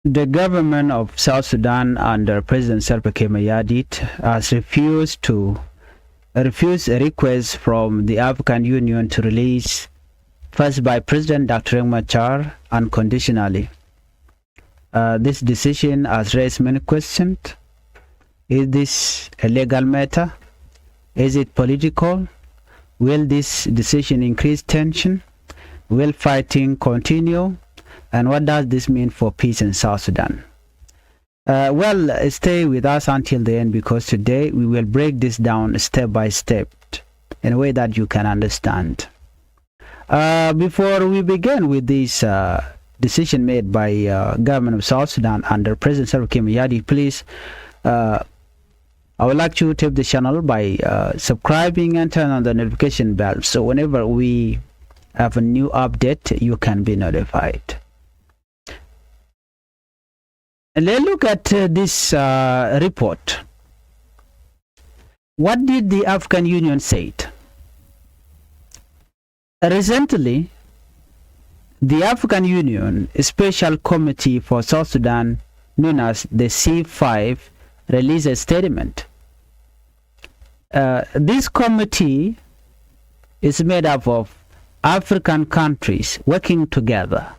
The government of South Sudan under President Salva Kiir Mayardit has refused a request from the African Union to release first by President Dr. Riek Machar unconditionally. This decision has raised many questions. Is this a legal matter? Is it political? Will this decision increase tension? Will fighting continue? And what does this mean for peace in South Sudan? Well, stay with us until the end, because today we will break this down step by step in a way that you can understand. Before we begin with this decision made by government of South Sudan under President Salva Kiir Mayardit, please, I would like you to tap the channel by subscribing and turn on the notification bell, so whenever we have a new update, you can be notified. And let's look at this report. What did the African Union say? Recently, the African Union Special Committee for South Sudan, known as the C5, released a statement. This committee is made up of African countries working together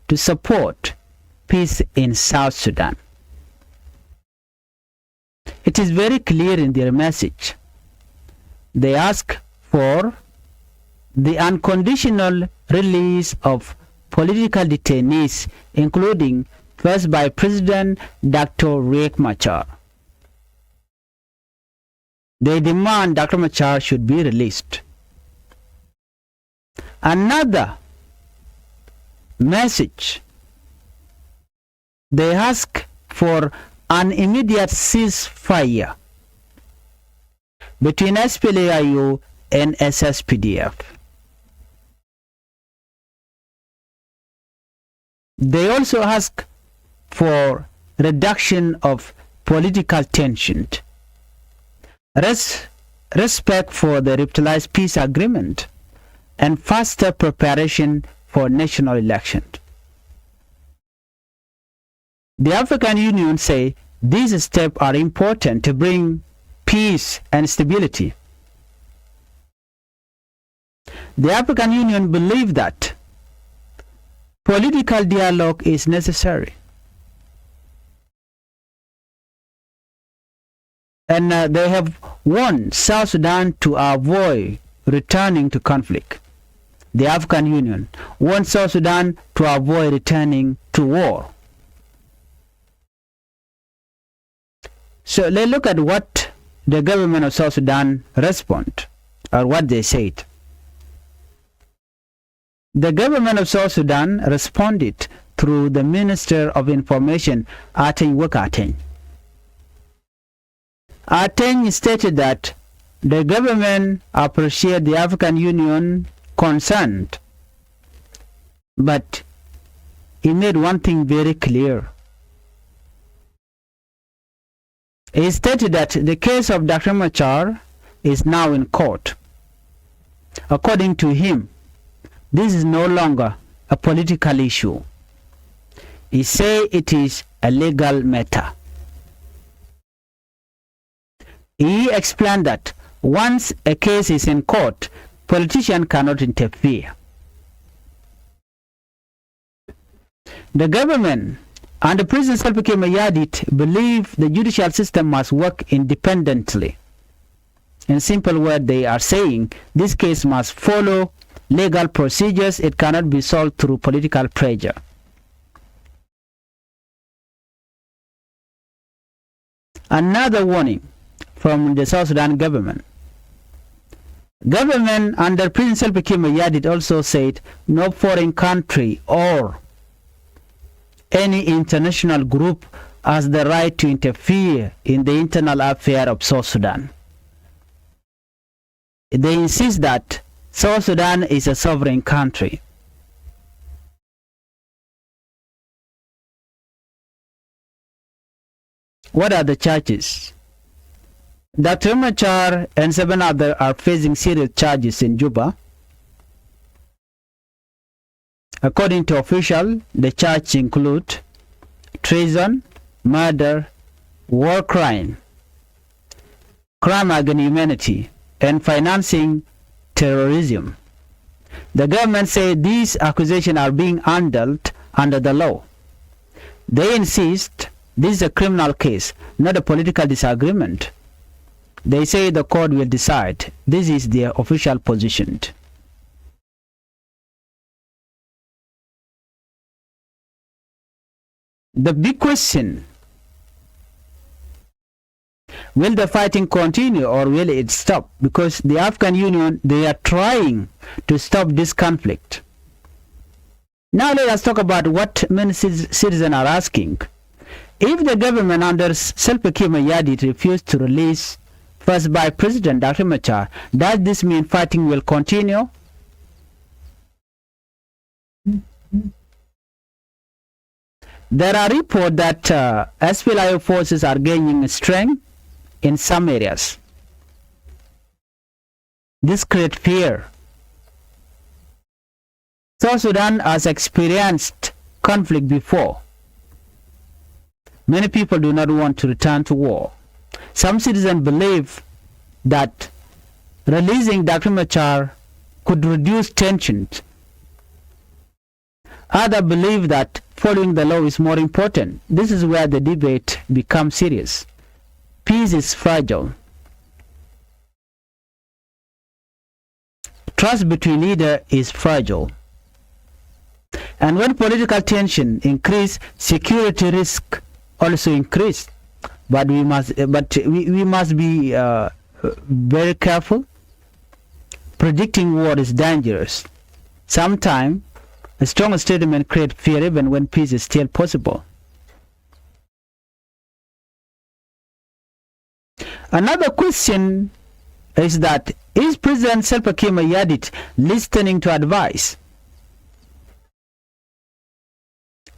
to support peace in South Sudan. It is very clear in their message. They ask for the unconditional release of political detainees, including first by President Dr. Riek Machar. They demand Dr. Machar should be released. Another message, they ask for an immediate ceasefire between SPLA-IO and SSPDF. They also ask for reduction of political tension, respect for the revitalized peace agreement, and faster preparation for national election. The African Union say these steps are important to bring peace and stability. The African Union believe that political dialogue is necessary. And they have warned South Sudan to avoid returning to conflict. The African Union wants South Sudan to avoid returning to war. So let's look at what the government of South Sudan respond, or what they said. The government of South Sudan responded through the Minister of Information, Ateng Wekateng. Ateng stated that the government appreciates the African Union concern, but he made one thing very clear. He stated that the case of Dr. Machar is now in court. According to him, this is no longer a political issue. He said it is a legal matter. He explained that once a case is in court, politicians cannot interfere. The government and the President Salva Kiir Mayardit believe the judicial system must work independently. In simple words, they are saying this case must follow legal procedures. It cannot be solved through political pressure. Another warning from the South Sudan government. Government under President Salva Kiir Mayardit also said no foreign country or any international group has the right to interfere in the internal affairs of South Sudan. They insist that South Sudan is a sovereign country. What are the charges? Dr. Machar and 7 others are facing serious charges in Juba. According to officials, the charges include treason, murder, war crime, crime against humanity, and financing terrorism. The government said these accusations are being handled under the law. They insist this is a criminal case, not a political disagreement. They say the court will decide. This is their official position. The big question: will the fighting continue or will it stop? Because the African Union, they are trying to stop this conflict. Now let us talk about what many citizens are asking. If the government under Salva Kiir Mayardit refused to release first by President Dr. Machar, does this mean fighting will continue? There are reports that SPLIO forces are gaining strength in some areas. This creates fear. South Sudan has experienced conflict before. Many people do not want to return to war. Some citizens believe that releasing Dr. Machar could reduce tensions. Others believe that following the law is more important. This is where the debate becomes serious. Peace is fragile. Trust between leaders is fragile. And when political tension increase, security risk also increase. But we must be very careful. Predicting war is dangerous. Sometimes a strong statement creates fear even when peace is still possible. Another question is that, is President Salva Kiir Mayardit listening to advice?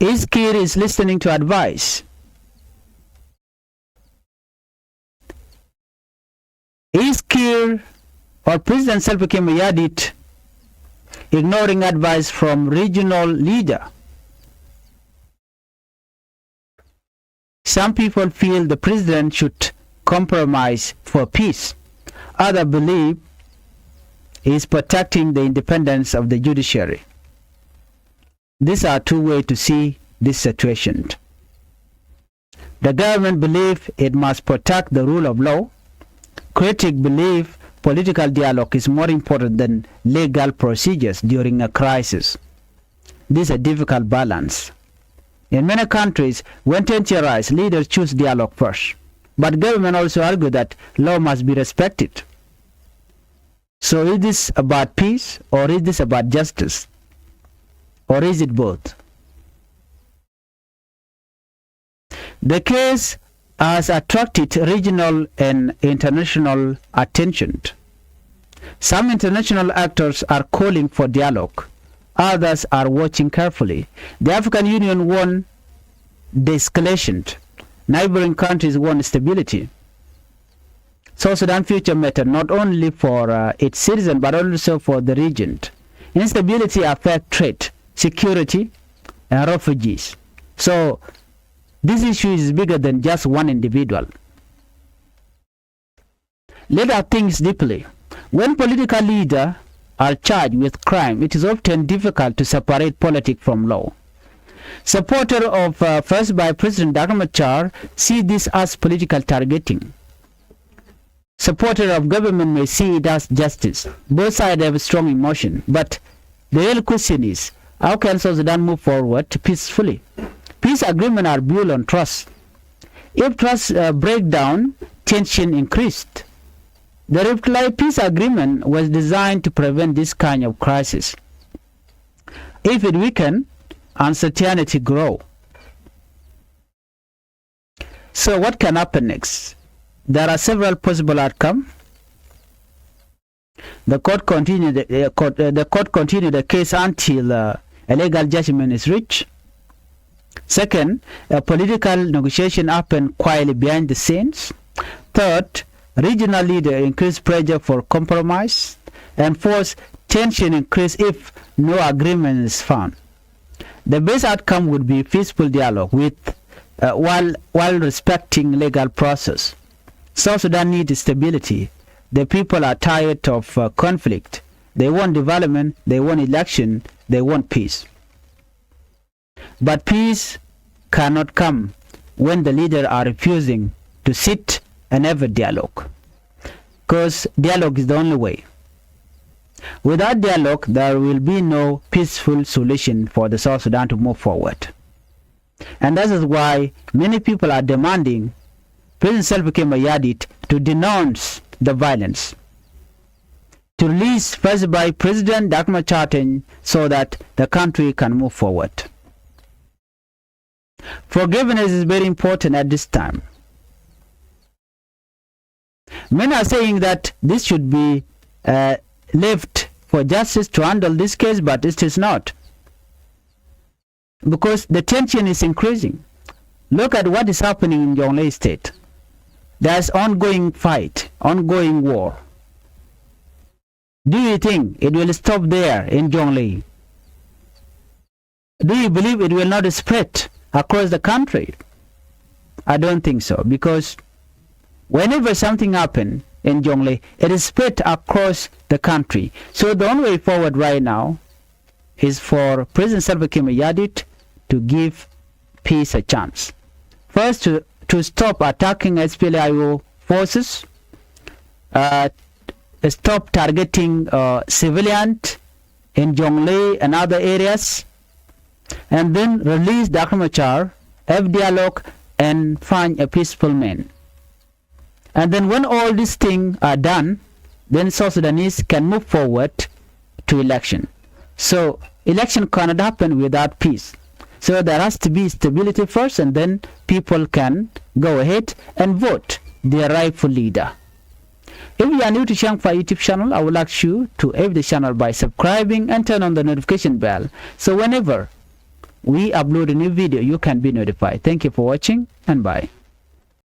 Is Kiir is listening to advice? Is Kiir or President Salva Kiir Mayardit ignoring advice from regional leader? Some people feel the president should compromise for peace. Others believe he is protecting the independence of the judiciary. These are two ways to see this situation. The government believes it must protect the rule of law. Critics believe political dialogue is more important than legal procedures during a crisis. This is a difficult balance. In many countries, when tensions arise, leaders choose dialogue first. But government also argue that law must be respected. So is this about peace or is this about justice? Or is it both? The case has attracted regional and international attention. Some international actors are calling for dialogue. Others are watching carefully. The African Union won de-escalation. Neighboring countries want stability. South Sudan future matter not only for its citizens but also for the region. Instability affects trade, security, and refugees. So this issue is bigger than just one individual. Let us think deeply. When political leaders are charged with crime, it is often difficult to separate politics from law. Supporters of first by President Dr. Machar see this as political targeting. Supporters of government may see it as justice. Both sides have strong emotion, but the real question is, how can South Sudan move forward peacefully? Peace agreements are built on trust. If trust breaks down, tension increased. The reply peace agreement was designed to prevent this kind of crisis. If it weakens, uncertainty grows. So what can happen next? There are several possible outcomes. The court continued the case until a legal judgment is reached. Second, a political negotiation happened quietly behind the scenes. Third, regional leaders increase pressure for compromise. And fourth, tension increase if no agreement is found. The best outcome would be peaceful dialogue with while respecting legal process. South Sudan needs stability. The people are tired of conflict. They want development, they want election, they want peace. But peace cannot come when the leaders are refusing to sit and have a dialogue, because dialogue is the only way. Without dialogue, there will be no peaceful solution for the South Sudan to move forward. And that is why many people are demanding President Salva Kiir Mayardit to denounce the violence, to release first by President Dr. Machar so that the country can move forward. Forgiveness is very important at this time. Many are saying that this should be left for justice to handle this case, but it is not, because the tension is increasing. Look at what is happening in Jonglei State. There's ongoing fight, ongoing war. Do you think it will stop there in Jonglei? Do you believe it will not spread across the country? I don't think so, because whenever something happens in Jonglei, it is spread across the country. So the only way forward right now is for President Salva Kiir Mayardit to give peace a chance. First, to stop attacking SPLIO forces, stop targeting civilians in Jonglei and other areas, and then release Dr. Machar, have dialogue, and find a peaceful man. And then when all these things are done, then South Sudanese can move forward to election. So election cannot happen without peace. So there has to be stability first, and then people can go ahead and vote their rightful leader. If you are new to Changfied YouTube channel, I would like you to help the channel by subscribing and turn on the notification bell, so whenever we upload a new video, you can be notified. Thank you for watching, and bye.